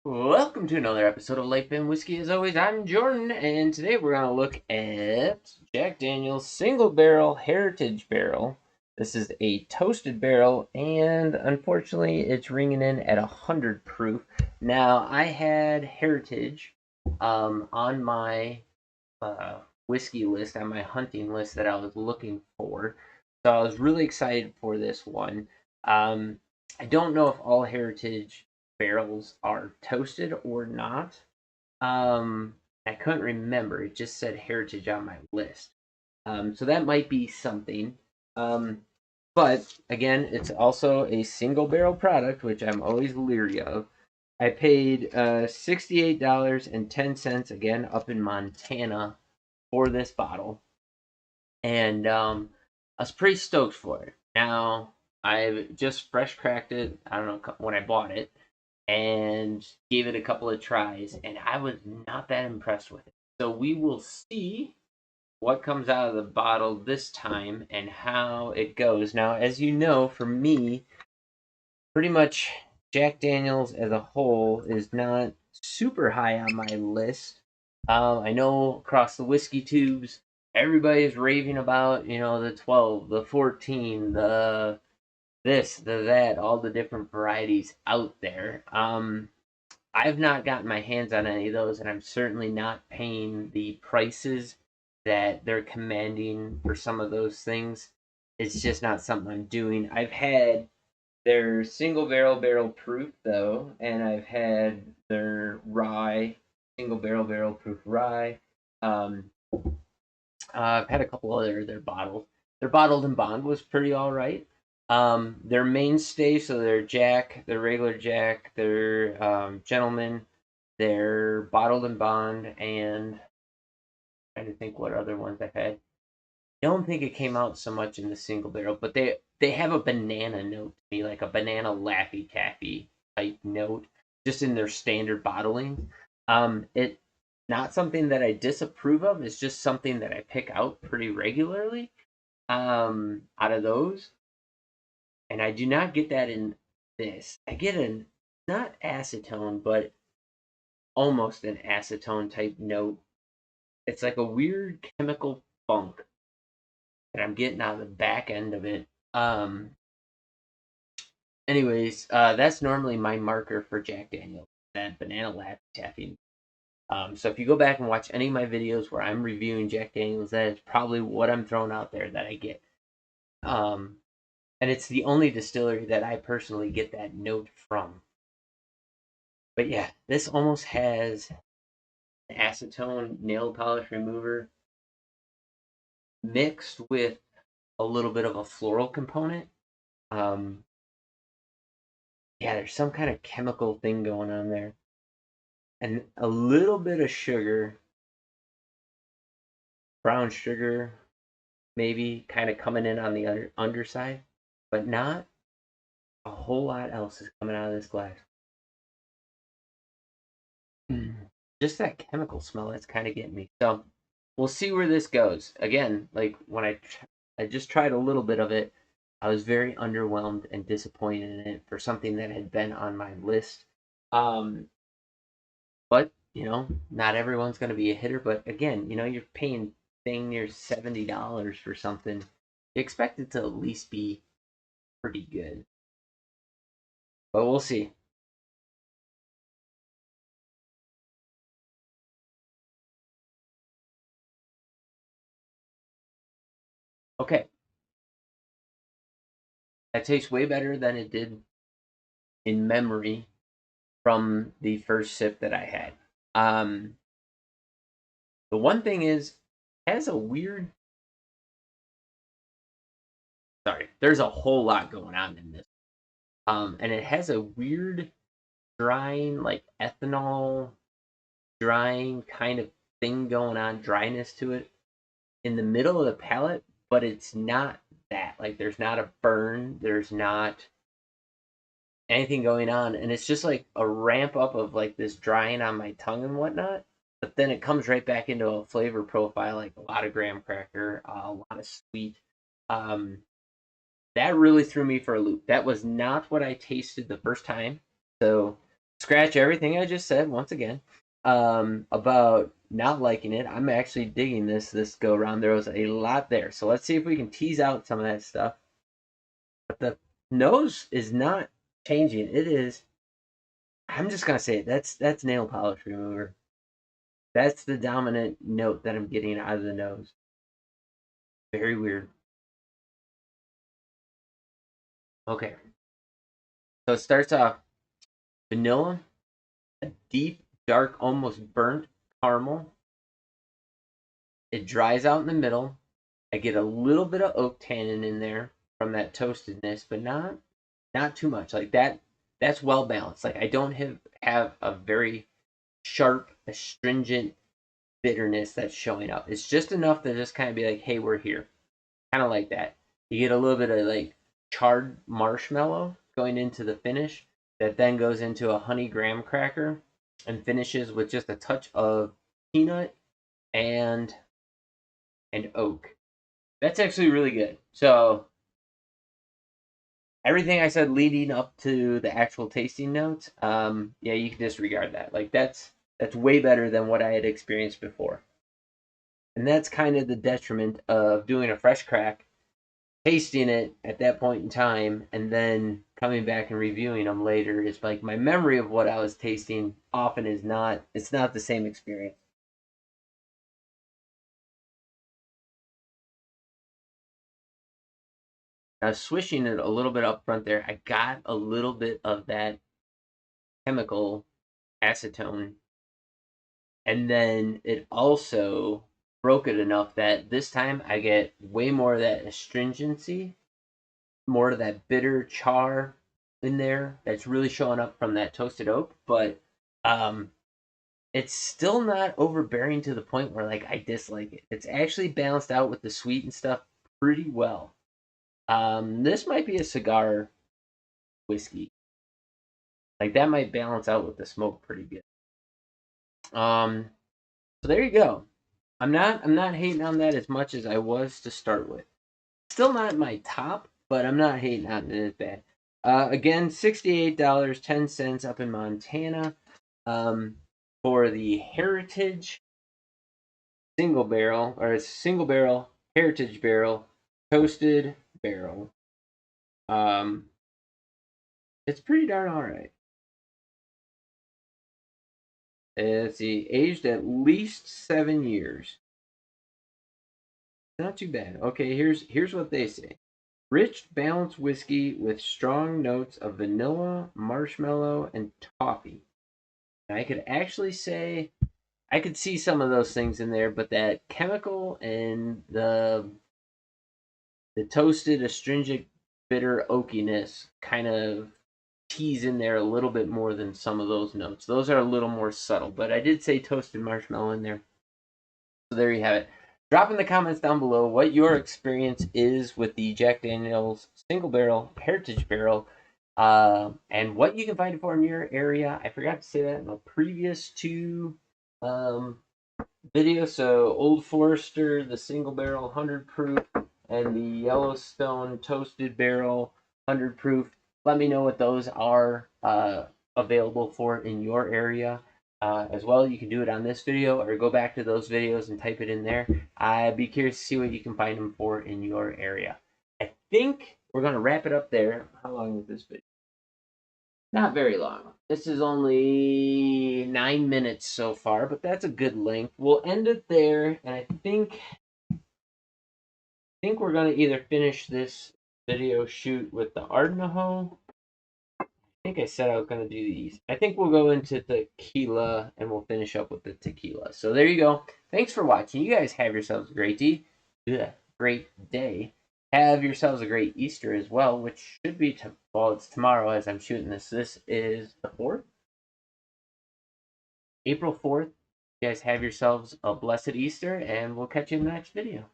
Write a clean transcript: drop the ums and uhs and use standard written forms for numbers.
Welcome to another episode of Life and Whiskey. As always, I'm Jordan, and today we're going to look at Jack Daniel's Single Barrel Heritage Barrel. This is a toasted barrel, and unfortunately, it's ringing in at 100 proof. Now, I had Heritage on my whiskey list, on my hunting list that I was looking for, so I was really excited for this one. I don't know if all Heritage barrels are toasted or not. I couldn't remember. It just said Heritage on my list. So that might be something. Um, but again, it's also a single barrel product, which I'm always leery of. I paid $68.10 again up in Montana for this bottle, and I was pretty stoked for it. Now I just fresh cracked it. I don't know when I bought it, and gave it a couple of tries, and I was not that impressed with it. So we will see what comes out of the bottle this time and how it goes. Now, as you know, for me, pretty much Jack Daniels as a whole is not super high on my list. I know across the whiskey tubes, everybody's raving about, the 12, the 14, the this, the that, all the different varieties out there. I've not gotten my hands on any of those, and I'm certainly not paying the prices that they're commanding for some of those things. It's just not something I'm doing. I've had their single barrel proof though, and I've had their rye, single barrel proof rye. Um, I've had a couple other their bottles. Their bottled and bond was pretty all right. Their mainstay, so their Jack, their regular Jack, their Gentleman, their bottled and bond, and I'm trying to think what other ones I've had. I don't think it came out so much in the single barrel, but they have a banana note to me, like a banana Laffy Taffy type note, just in their standard bottling. It not something that I disapprove of. It's just something that I pick out pretty regularly. Out of those, and I do not get that in this. I get an not acetone, but almost an acetone type note. It's like a weird chemical funk that I'm getting out of the back end of it. Anyways, that's normally my marker for Jack Daniels, that banana latte taffy. So if you go back and watch any of my videos where I'm reviewing Jack Daniels, that is probably what I'm throwing out there that I get. Um, and it's the only distillery that I personally get that note from. But yeah, this almost has an acetone nail polish remover mixed with a little bit of a floral component. Um, yeah, there's some kind of chemical thing going on there, and a little bit of sugar, brown sugar, maybe kind of coming in on the underside, but not a whole lot else is coming out of this glass. Just that chemical smell that's kind of getting me. So we'll see where this goes. Again, like when I just tried a little bit of it, I was very underwhelmed and disappointed in it for something that had been on my list. Um, but not everyone's going to be a hitter. But again, you're paying dang near $70 for something. You expect it to at least be pretty good. But we'll see. Okay, that tastes way better than it did in memory from the first sip that I had. Um, the one thing is, it has a weird. Sorry, there's a whole lot going on in this. And it has a weird drying, like ethanol drying kind of thing going on, dryness to it in the middle of the palate, but it's not that. Like, there's not a burn, there's not anything going on, and it's just like a ramp up of like this drying on my tongue and whatnot. But then it comes right back into a flavor profile, like a lot of graham cracker, a lot of sweet. Um, that really threw me for a loop. That was not what I tasted the first time. So scratch everything I just said once again about not liking it. I'm actually digging this go around. There was a lot there, so let's see if we can tease out some of that stuff. But the nose is not changing. It is. I'm just gonna say it. That's nail polish remover. That's the dominant note that I'm getting out of the nose. Very weird. Okay, so it starts off vanilla, a deep, dark, almost burnt caramel. It dries out in the middle. I get a little bit of oak tannin in there from that toastedness, but not too much. Like that. That's well balanced. Like I don't have a very sharp, astringent bitterness that's showing up. It's just enough to just kind of be like, hey, we're here. Kind of like that. You get a little bit of like charred marshmallow going into the finish that then goes into a honey graham cracker and finishes with just a touch of peanut and oak. That's actually really good. So everything I said leading up to the actual tasting notes, yeah, you can disregard that. Like that's way better than what I had experienced before. And that's kind of the detriment of doing a fresh crack, tasting it at that point in time, and then coming back and reviewing them later. Is like my memory of what I was tasting often is not, it's not the same experience. I was swishing it a little bit up front there. I got a little bit of that chemical acetone, and then it also broke it enough that this time I get way more of that astringency, more of that bitter char in there that's really showing up from that toasted oak, but um it's still not overbearing to the point where like I dislike it. It's actually balanced out with the sweet and stuff pretty well. This might be a cigar whiskey. Like that might balance out with the smoke pretty good. Um, so there you go. I'm not hating on that as much as I was to start with. Still not my top, but I'm not hating on it as bad. Again, $68.10 up in Montana. Um, for the Heritage single barrel, or it's single barrel Heritage barrel toasted barrel. Um, it's pretty darn all right. Let's see, aged at least 7 years. Not too bad. Okay, here's what they say. Rich, balanced whiskey with strong notes of vanilla, marshmallow, and toffee. And I could actually say I could see some of those things in there, but that chemical and the toasted, astringent, bitter oakiness kind of tease in there a little bit more than some of those notes. Those are a little more subtle, but I did say toasted marshmallow in there. So there you have it. Drop in the comments down below what your experience is with the Jack Daniel's single barrel Heritage barrel, and what you can find it for in your area. I forgot to say that in the previous two videos. So Old Forester, the single barrel 100 proof, and the Yellowstone toasted barrel 100 proof. Let me know what those are available for in your area. As well, you can do it on this video or go back to those videos and type it in there. I'd be curious to see what you can find them for in your area. I think we're going to wrap it up there. How long is this video? Not very long. This is only 9 minutes so far, but that's a good length. We'll end it there, and I think we're going to either finish this video shoot with the Ardnaho. I think I said I was going to do these. I think we'll go into tequila, and we'll finish up with the tequila. So there you go. Thanks for watching. You guys have yourselves a great day. Have yourselves a great Easter as well, which should be, well, it's tomorrow as I'm shooting this. This is the 4th. April 4th. You guys have yourselves a blessed Easter, and we'll catch you in the next video.